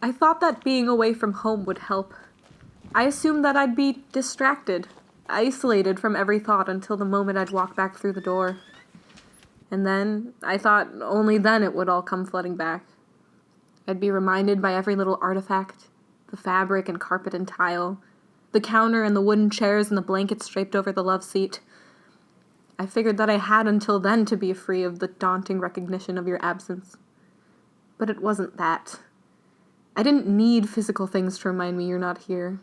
I thought that being away from home would help. I assumed that I'd be distracted, isolated from every thought until the moment I'd walk back through the door. And then, I thought only then it would all come flooding back. I'd be reminded by every little artifact, the fabric and carpet and tile, the counter and the wooden chairs and the blankets draped over the love seat. I figured that I had until then to be free of the daunting recognition of your absence. But it wasn't that. I didn't need physical things to remind me you're not here.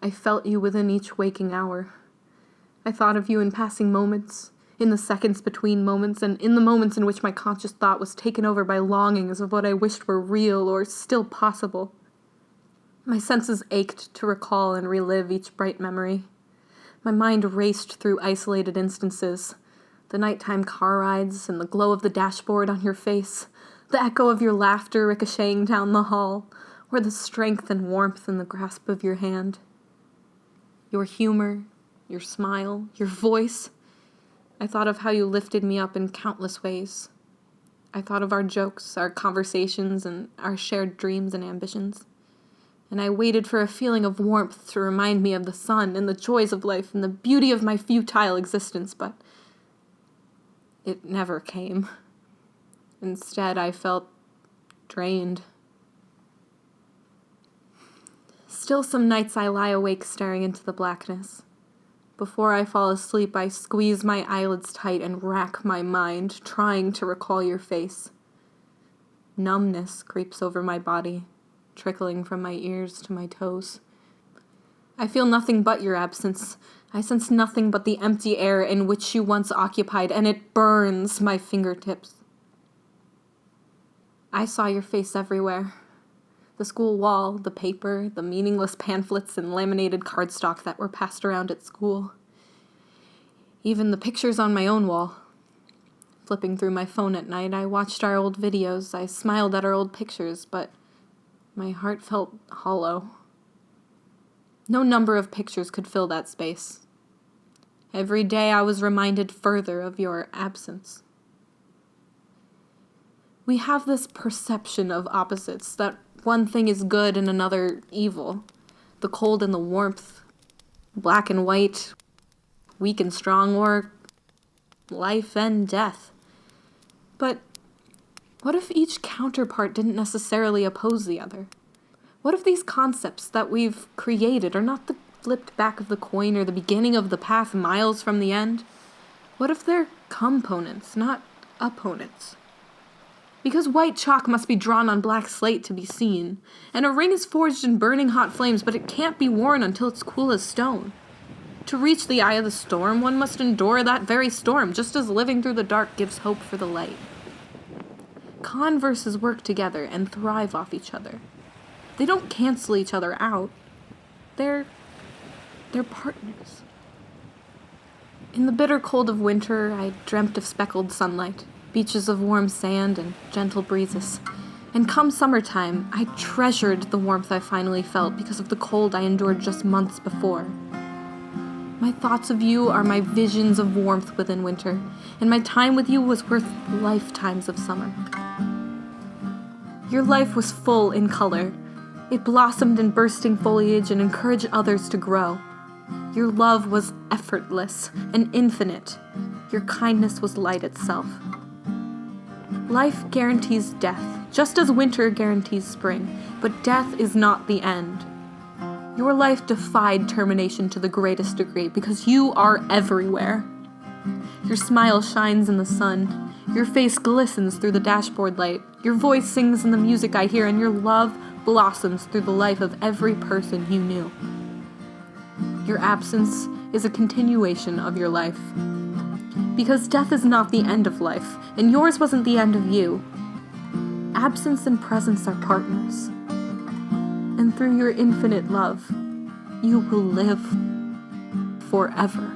I felt you within each waking hour. I thought of you in passing moments, in the seconds between moments, and in the moments in which my conscious thought was taken over by longings of what I wished were real or still possible. My senses ached to recall and relive each bright memory. My mind raced through isolated instances, the nighttime car rides and the glow of the dashboard on your face, the echo of your laughter ricocheting down the hall, or the strength and warmth in the grasp of your hand. Your humor, your smile, your voice. I thought of how you lifted me up in countless ways. I thought of our jokes, our conversations, and our shared dreams and ambitions. And I waited for a feeling of warmth to remind me of the sun and the joys of life and the beauty of my futile existence, but it never came. Instead, I felt drained. Still some nights I lie awake staring into the blackness. Before I fall asleep, I squeeze my eyelids tight and rack my mind, trying to recall your face. Numbness creeps over my body, trickling from my ears to my toes. I feel nothing but your absence. I sense nothing but the empty air in which you once occupied, and it burns my fingertips. I saw your face everywhere. The school wall, the paper, the meaningless pamphlets and laminated cardstock that were passed around at school. Even the pictures on my own wall. Flipping through my phone at night, I watched our old videos, I smiled at our old pictures, but my heart felt hollow. No number of pictures could fill that space. Every day I was reminded further of your absence. We have this perception of opposites, that one thing is good and another evil. The cold and the warmth, black and white, weak and strong, or life and death. But what if each counterpart didn't necessarily oppose the other? What if these concepts that we've created are not the flipped back of the coin or the beginning of the path miles from the end? What if they're components, not opponents? Because white chalk must be drawn on black slate to be seen, and a ring is forged in burning hot flames, but it can't be worn until it's cool as stone. To reach the eye of the storm, one must endure that very storm, just as living through the dark gives hope for the light. Converses work together and thrive off each other. They don't cancel each other out. They're partners. In the bitter cold of winter, I dreamt of speckled sunlight, beaches of warm sand, and gentle breezes. And come summertime, I treasured the warmth I finally felt because of the cold I endured just months before. My thoughts of you are my visions of warmth within winter, and my time with you was worth lifetimes of summer. Your life was full in color. It blossomed in bursting foliage and encouraged others to grow. Your love was effortless and infinite. Your kindness was light itself. Life guarantees death, just as winter guarantees spring, but death is not the end. Your life defied termination to the greatest degree because you are everywhere. Your smile shines in the sun. Your face glistens through the dashboard light. Your voice sings in the music I hear, and your love blossoms through the life of every person you knew. Your absence is a continuation of your life. Because death is not the end of life, and yours wasn't the end of you. Absence and presence are partners. And through your infinite love, you will live forever.